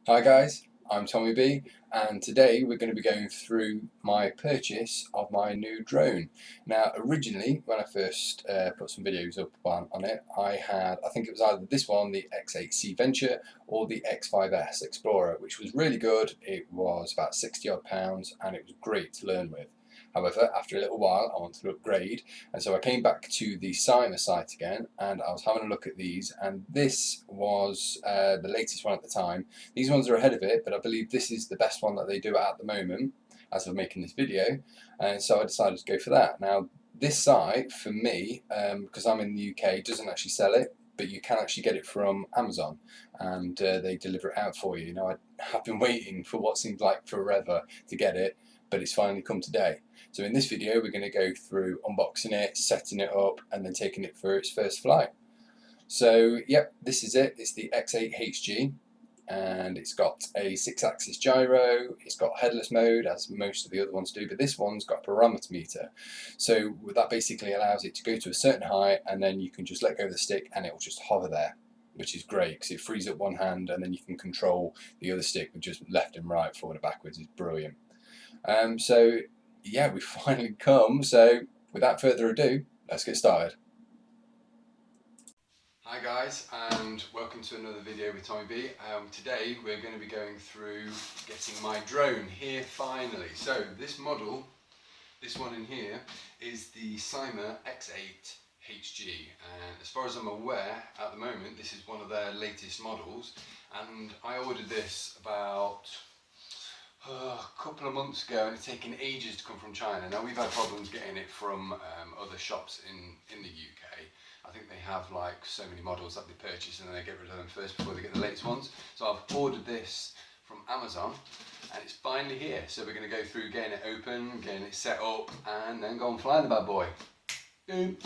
Hi guys, I'm Tommy B, and today we're going to be going through my purchase of my new drone. Now originally when I first put some videos up on it, I think it was either this one, the X8C Venture, or the X5S Explorer, which was really good. It was about 60 odd pounds and it was great to learn with. However, after a little while I wanted to upgrade, and so I came back to the Syma site again and I was having a look at these, and this was the latest one at the time. These ones are ahead of it, but I believe this is the best one that they do at the moment as of making this video, and so I decided to go for that. Now this site for me, because I'm in the UK, doesn't actually sell it, but you can actually get it from Amazon, and they deliver it out for you. Now I have been waiting for what seemed like forever to get it, but it's finally come today. So in this video we're going to go through unboxing it, setting it up, and then taking it for its first flight. So yep, this is it. It's the X8HG, and it's got a 6-axis gyro, it's got headless mode as most of the other ones do, but this one's got a barometer meter. So that basically allows it to go to a certain height, and then you can just let go of the stick and it will just hover there, which is great because it frees up one hand and then you can control the other stick with just left and right, forward and backwards. It's brilliant. So yeah, we've finally come. So without further ado, let's get started. Hi guys, and welcome to another video with Tommy B. Today we're going to be going through getting my drone here finally. So this model, this one in here, is the Syma X8HG, and as far as I'm aware at the moment this is one of their latest models, and I ordered this about a couple of months ago, and it's taken ages to come from China. Now we've had problems getting it from other shops in the UK. I think they have like so many models that they purchase and then they get rid of them first before they get the latest ones. So I've ordered this from Amazon and it's finally here. So we're going to go through getting it open, getting it set up, and then go and fly the bad boy. Boom.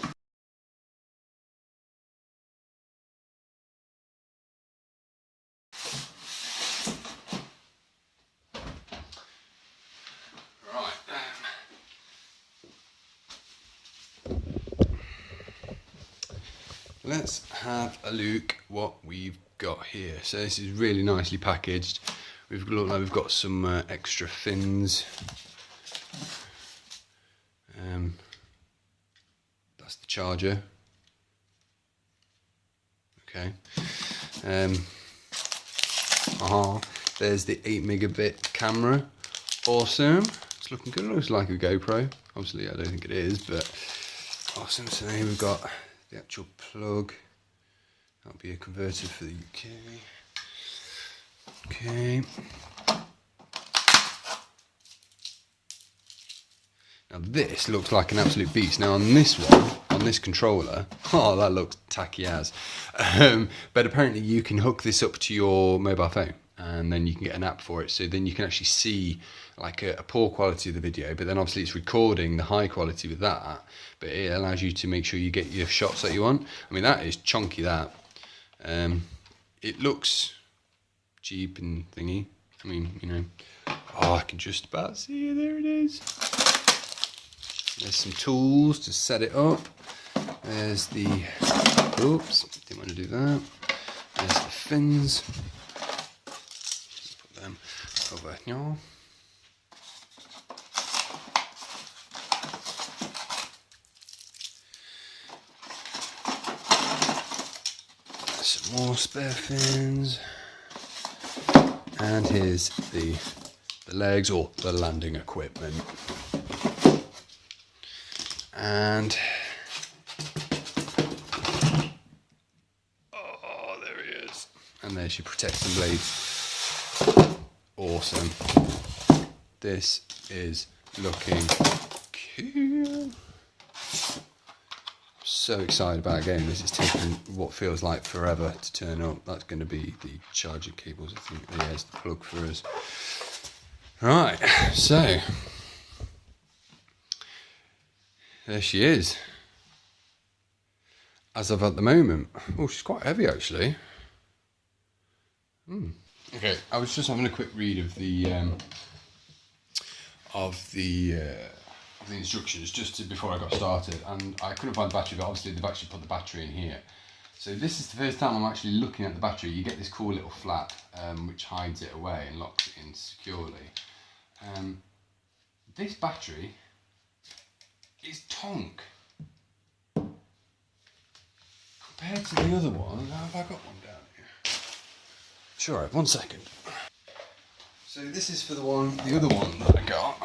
Let's have a look what we've got here. So this is really nicely packaged. We've got some extra fins. That's the charger. Okay. There's the 8 megabit camera. Awesome. It's looking good. It looks like a GoPro. Obviously, I don't think it is, but awesome. So here we've got the actual plug. That'll be a converter for the UK. Okay. Now this looks like an absolute beast. Now on this one, on this controller, oh, that looks tacky as. But apparently you can hook this up to your mobile phone, and then you can get an app for it, so then you can actually see like a poor quality of the video, but then obviously it's recording the high quality with that, but it allows you to make sure you get your shots that you want. I mean, that is chunky, that. It looks cheap and thingy. I mean, you know, oh, I can just about see it. There it is. There's some tools to set it up. There's the, oops, didn't want to do that. There's the fins. Put them over here. Some more spare fins. And here's the legs, or the landing equipment. And oh, there he is. And there's your protection blades. Awesome. This is looking cool. So excited about getting this. It's taken what feels like forever to turn up. That's going to be the charging cables, I think. There's the plug for us. Right, so there she is. As of at the moment. Oh, she's quite heavy actually. Okay, I was just having a quick read of the instructions before I got started, and I couldn't find the battery, but obviously they've actually put the battery in here. So this is the first time I'm actually looking at the battery. You get this cool little flap which hides it away and locks it in securely. This battery is tonk compared to the other one. Now have I got one down here? Sure, I have. 1 second. So this is for the other one that I got.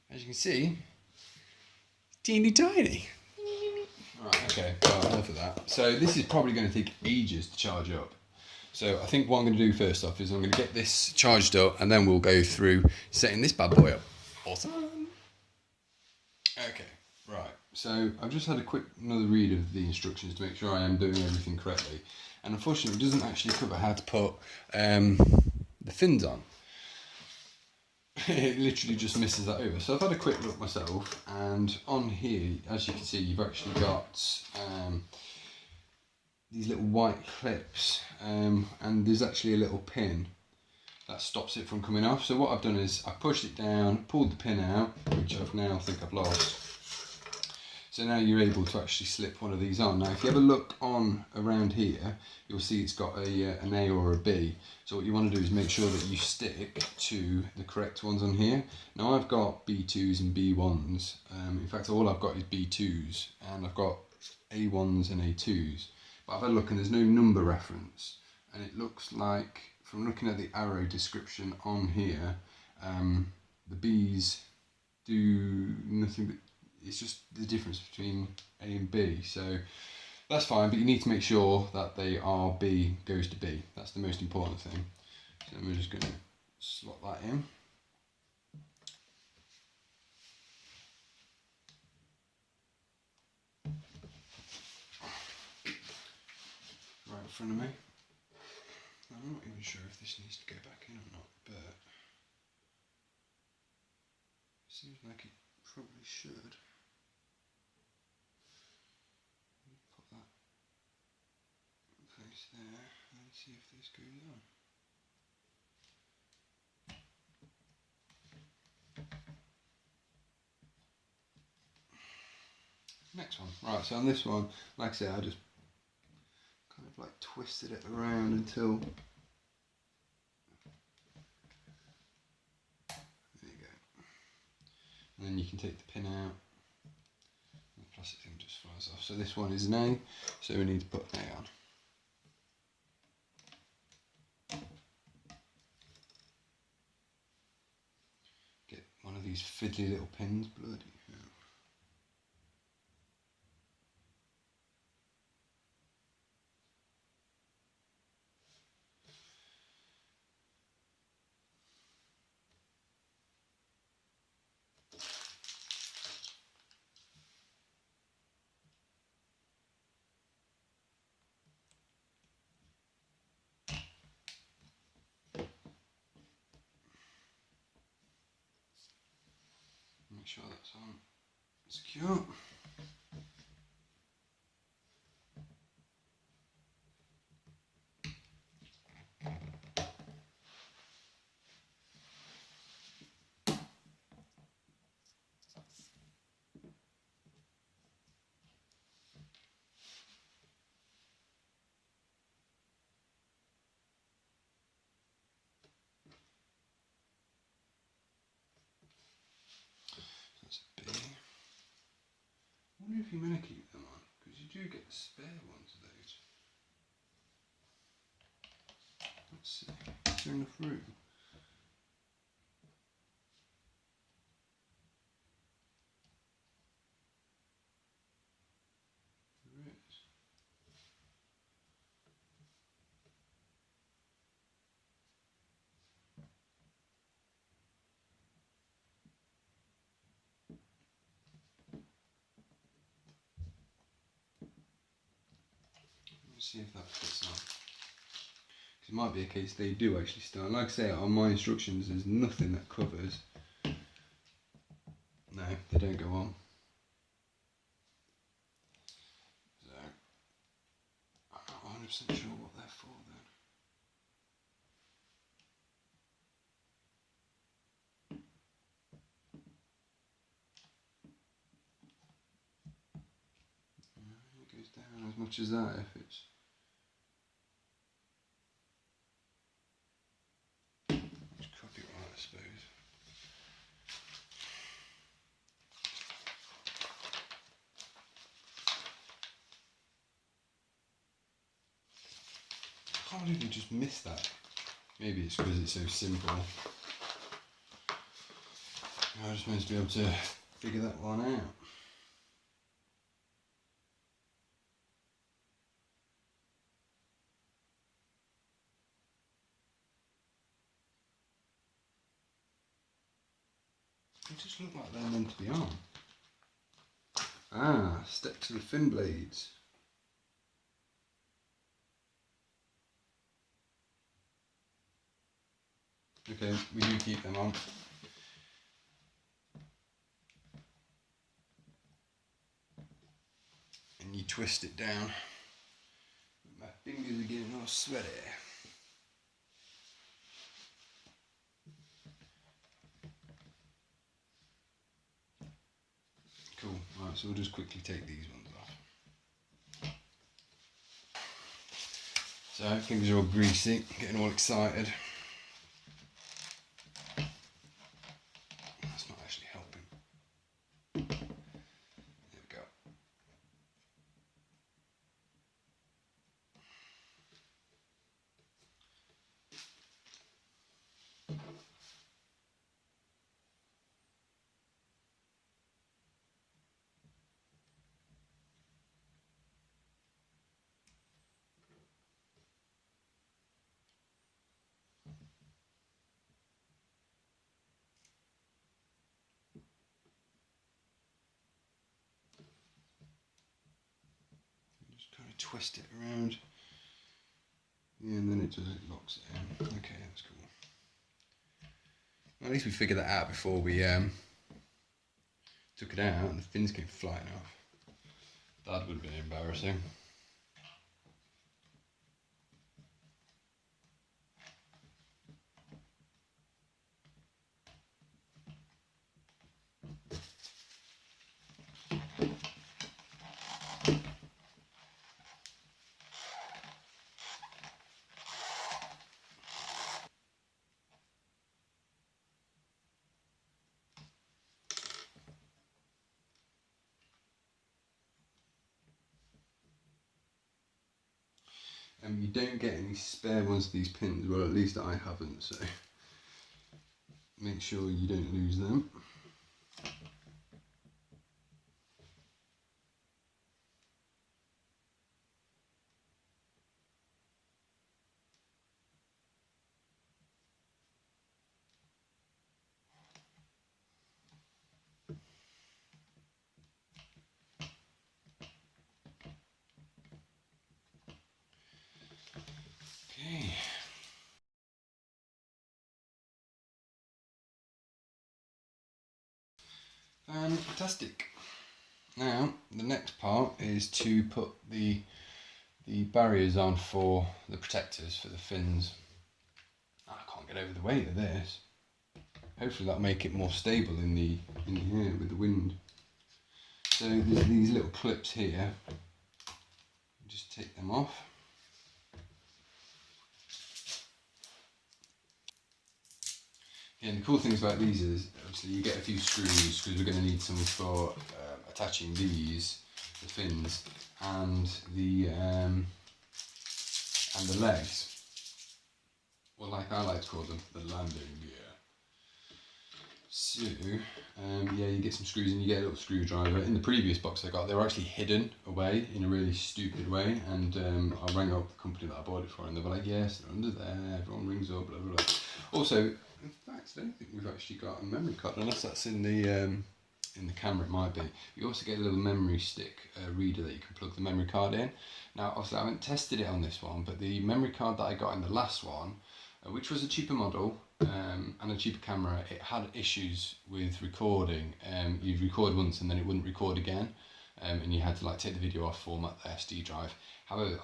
As you can see, teeny tiny. Right, okay, well, enough of that. So this is probably going to take ages to charge up. So I think what I'm going to do first off is I'm going to get this charged up and then we'll go through setting this bad boy up. Awesome. Okay, right. So I've just had another read of the instructions to make sure I am doing everything correctly. And unfortunately it doesn't actually cover how to put the fins on. It literally just misses that over. So I've had a quick look myself, and on here, as you can see, you've actually got these little white clips, and there's actually a little pin that stops it from coming off. So what I've done is I pushed it down, pulled the pin out, which I've now think I've lost. So now you're able to actually slip one of these on. Now if you ever look on around here, you'll see it's got an A or a B. So what you want to do is make sure that you stick to the correct ones on here. Now I've got B2s and B1s. In fact all I've got is B2s, and I've got A1s and A2s. But I've had a look and there's no number reference. And it looks like, from looking at the arrow description on here, the Bs do nothing but, it's just the difference between A and B. So that's fine, but you need to make sure that they are B goes to B. That's the most important thing. So we're just going to slot that in. Right in front of me. I'm not even sure if this needs to go back in or not, but it seems like it probably should. Put that in place there and see if this goes on. Next one. Right, so on this one, like I said, I just kind of like twisted it around until, there you go. And then you can take the pin out and the plastic thing just flies off. So this one is an A, so we need to put an A on. Get one of these fiddly little pins, bloody hell. Make sure that's on secure. That's a B. I wonder if you're going to keep them on, because you do get the spare ones of those. Let's see, is there enough room? There is. Let's see if that fits on. Because it might be a case they do actually start. Like I say, on my instructions, there's nothing that covers. No, they don't go on. So, I'm not 100% sure what they're for then. as much as that if it's... Just copyright, I suppose. I can't believe you just missed that. Maybe it's because it's so simple. I just managed to be able to figure that one out. They just look like they're meant to be on. Ah, step to the fin blades. Okay, we do keep them on. And you twist it down. My fingers are getting all sweaty. Cool, right, so we'll just quickly take these ones off. So, fingers are all greasy, getting all excited. That's not actually helping. There we go. Kind of twist it around, yeah, and then it just locks it in. Okay, that's cool. Well, at least we figured that out before we took it out and the fins came flying off. That would have been embarrassing. And you don't get any spare ones of these pins, well, at least I haven't, so make sure you don't lose them. Okay. Fantastic. Now, the next part is to put the barriers on for the protectors for the fins. I can't get over the weight of this. Hopefully that'll make it more stable in the air with the wind. So there's these little clips here. Just take them off. Yeah, and the cool things about these is obviously you get a few screws because we're going to need some for attaching the fins, and the legs, or like I like to call them, the landing gear. So yeah, you get some screws and you get a little screwdriver. In the previous box I got, they were actually hidden away in a really stupid way, and I rang up the company that I bought it for and they were like, yes, they're under there, everyone rings up, blah blah blah. Also, in fact, I don't think we've actually got a memory card, unless that's in the camera, it might be. You also get a little memory stick reader that you can plug the memory card in. Now, obviously I haven't tested it on this one, but the memory card that I got in the last one, which was a cheaper model and a cheaper camera, it had issues with recording. You'd record once and then it wouldn't record again, and you had to like take the video off, format the SD drive. However,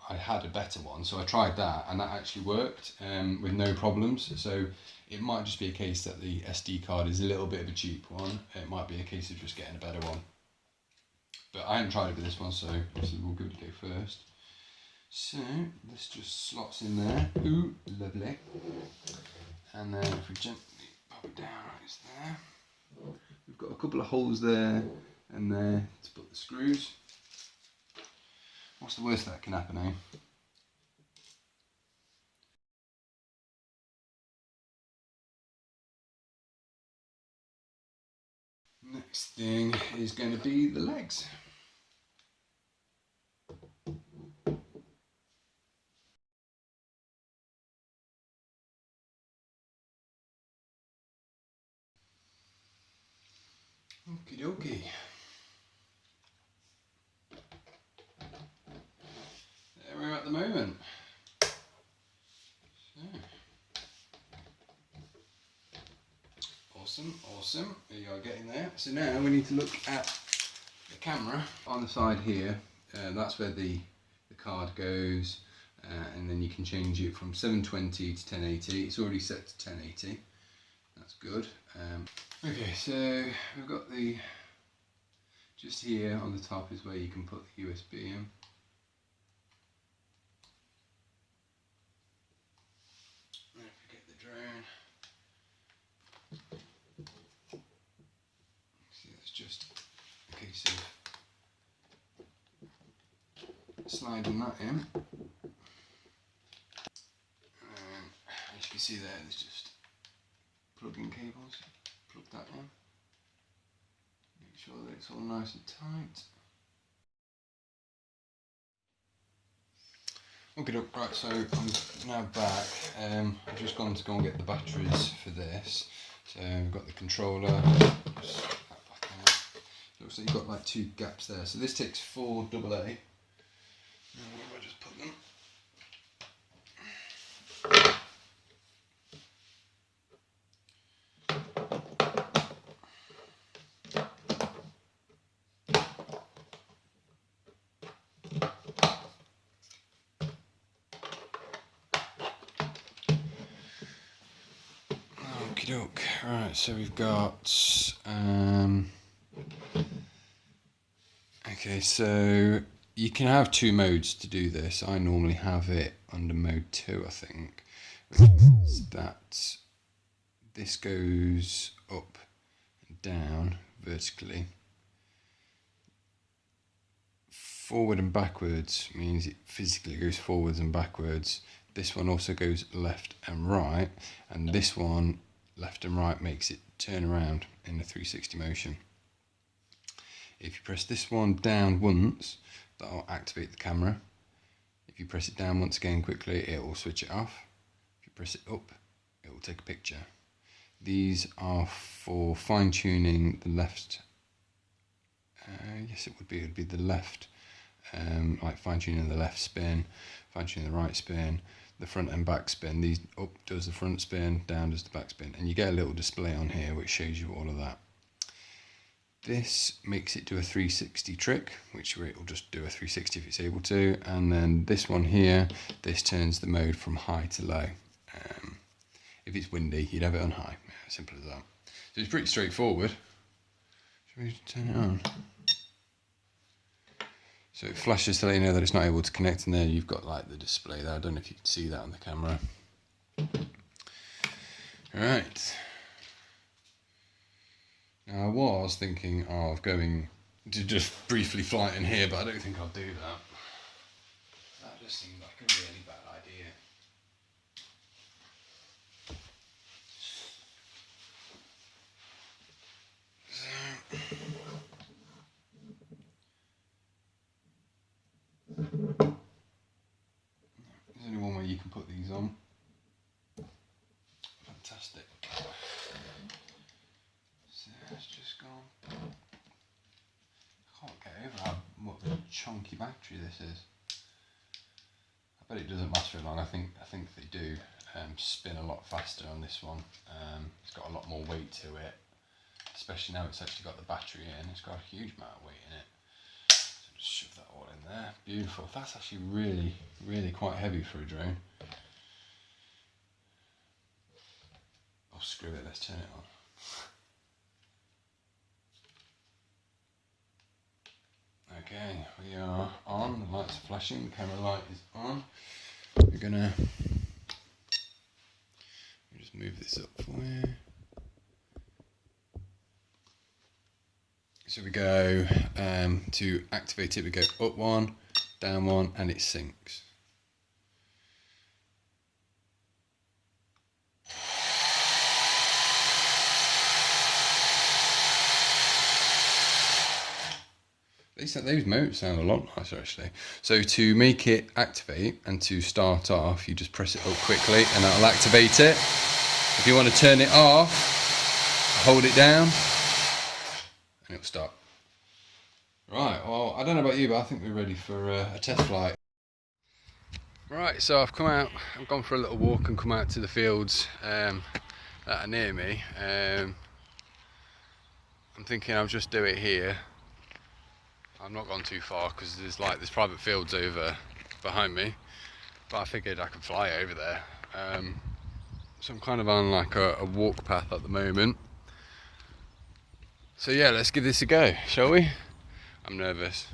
I had a better one, so I tried that and that actually worked with no problems. So it might just be a case that the SD card is a little bit of a cheap one. It might be a case of just getting a better one. But I haven't tried it with this one, so obviously we'll give it a go first. So this just slots in there. Ooh, lovely. And then if we gently pop it down, it's there. We've got a couple of holes there and there to put the screws. What's the worst that can happen, eh? Next thing is going to be the legs. Okie dokie. There we're at the moment. So. Awesome, awesome. You are getting there. So now we need to look at the camera on the side here. That's where the card goes, and then you can change it from 720 to 1080. It's already set to 1080. That's good. Okay, so we've got the, just here on the top is where you can put the USB in. And if we get the drone, see, it's just a case of sliding that in. And as you can see there, there's just plug-in cables. Plug that in. Make sure that it's all nice and tight. Okay, right, so I'm now back. I've just gone to go and get the batteries for this. So we've got the controller. Just that back in it. Looks like you've got like 2 gaps there. So this takes 4 AA. And I'll just put them. Okie doke. Right, so we've got okay, so you can have 2 modes to do this. I normally have it under mode 2, I think, which means that this goes up and down vertically. Forward and backwards means it physically goes forwards and backwards. This one also goes left and right, and this one left and right makes it turn around in a 360 motion. If you press this one down once, that'll activate the camera. If you press it down once again quickly, it will switch it off. If you press it up, it will take a picture. These are for fine-tuning the left, yes it would be the left, like fine-tuning the left spin, fine-tuning the right spin, the front and back spin. These up does the front spin, down does the back spin, and you get a little display on here which shows you all of that. This makes it do a 360 trick, which it will just do a 360 if it's able to, and then this one here, this turns the mode from high to low. If it's windy, you'd have it on high, simple as that. So it's pretty straightforward. Should we turn it on? So it flashes to let you know that it's not able to connect, and there you've got like the display there. I don't know if you can see that on the camera. Right. Now I was thinking of going to just briefly fly it in here, but I don't think I'll do that. That just seemed like a really bad idea. There's only one way you can put these on. Fantastic. So it's just gone. I can't get over how what a chunky battery this is. I bet it doesn't last very long. I think they do spin a lot faster on this one. It's got a lot more weight to it, especially now it's actually got the battery in. It's got a huge amount of weight in it. So just shove that all in there. Beautiful. That's actually really quite heavy for a drone. Oh, screw it, let's turn it on. Okay, we are on, the lights are flashing, the camera light is on. We're gonna just move this up for you. So we go to activate it, we go up one, down one, and it syncs. Those motors sound a lot nicer actually. So to make it activate and to start off, you just press it up quickly and that'll activate it. If you want to turn it off, hold it down and it'll stop. Right, well, I don't know about you, but I think we're ready for a test flight. Right, so I've gone for a little walk and come out to the fields that are near me. I'm thinking I'll just do it here. I've not gone too far because there's private fields over behind me, but I figured I could fly over there. So I'm kind of on like a walk path at the moment. So yeah, let's give this a go, shall we? I'm nervous.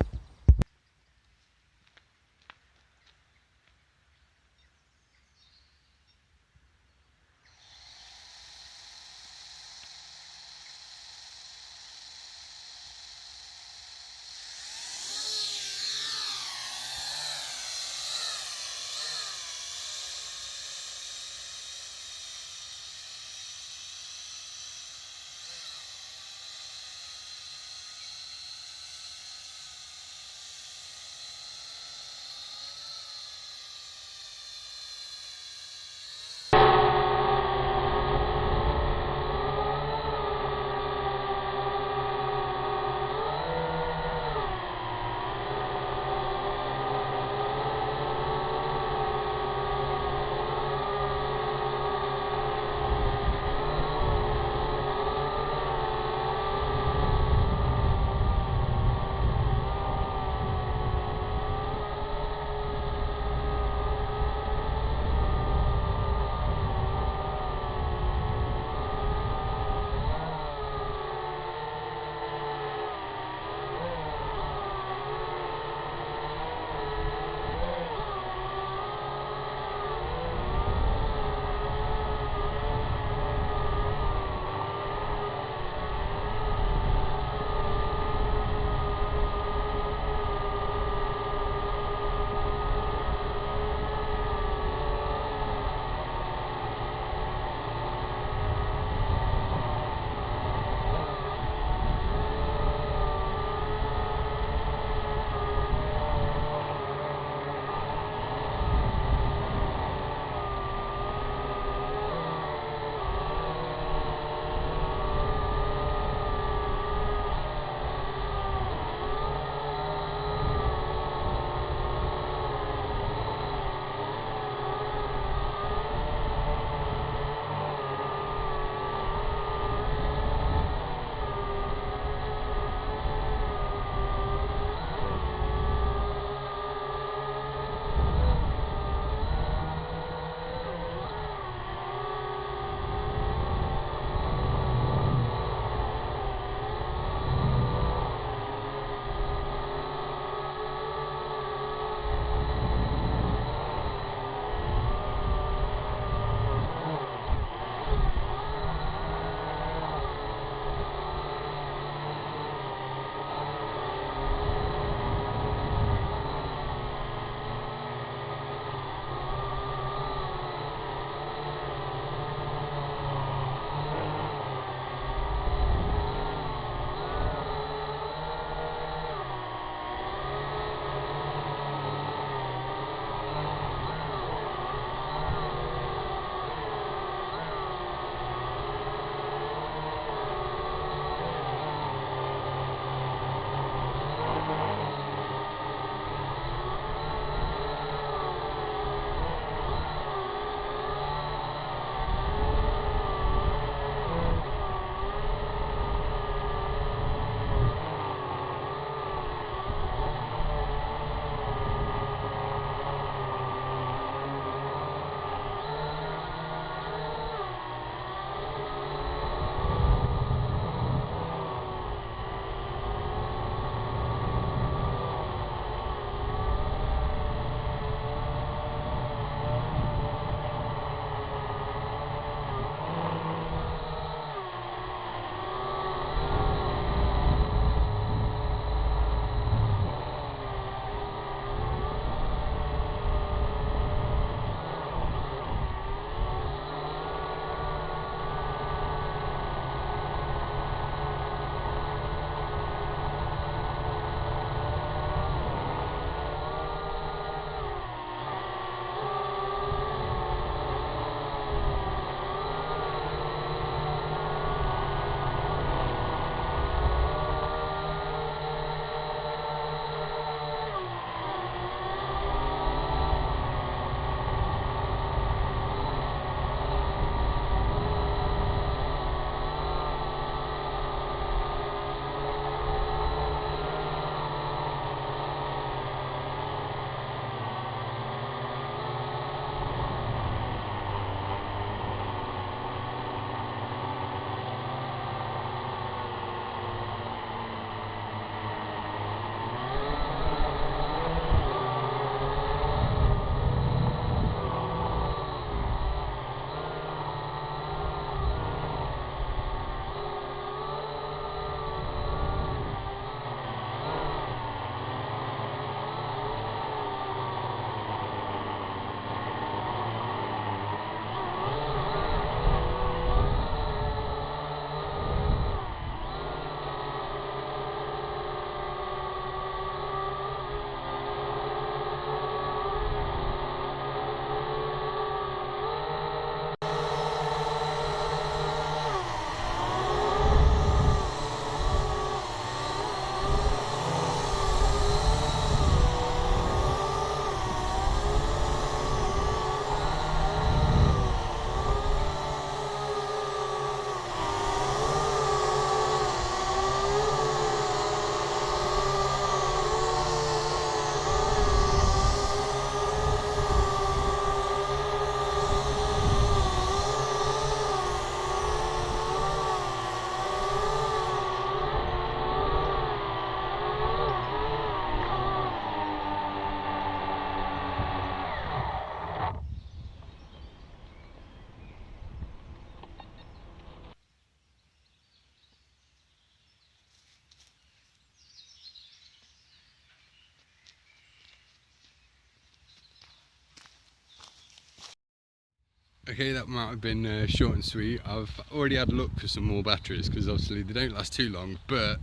Okay, that might have been short and sweet. I've already had a look for some more batteries because obviously they don't last too long, but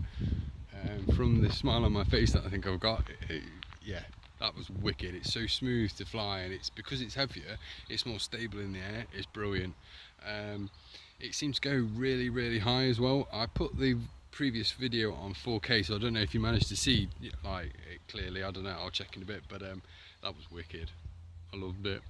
from the smile on my face that I think I've got, yeah, that was wicked. It's so smooth to fly, and it's because it's heavier, it's more stable in the air. It's brilliant. It seems to go really high as well. I put the previous video on 4K, so I don't know if you managed to see like it clearly. I don't know, I'll check in a bit, but that was wicked. I loved it.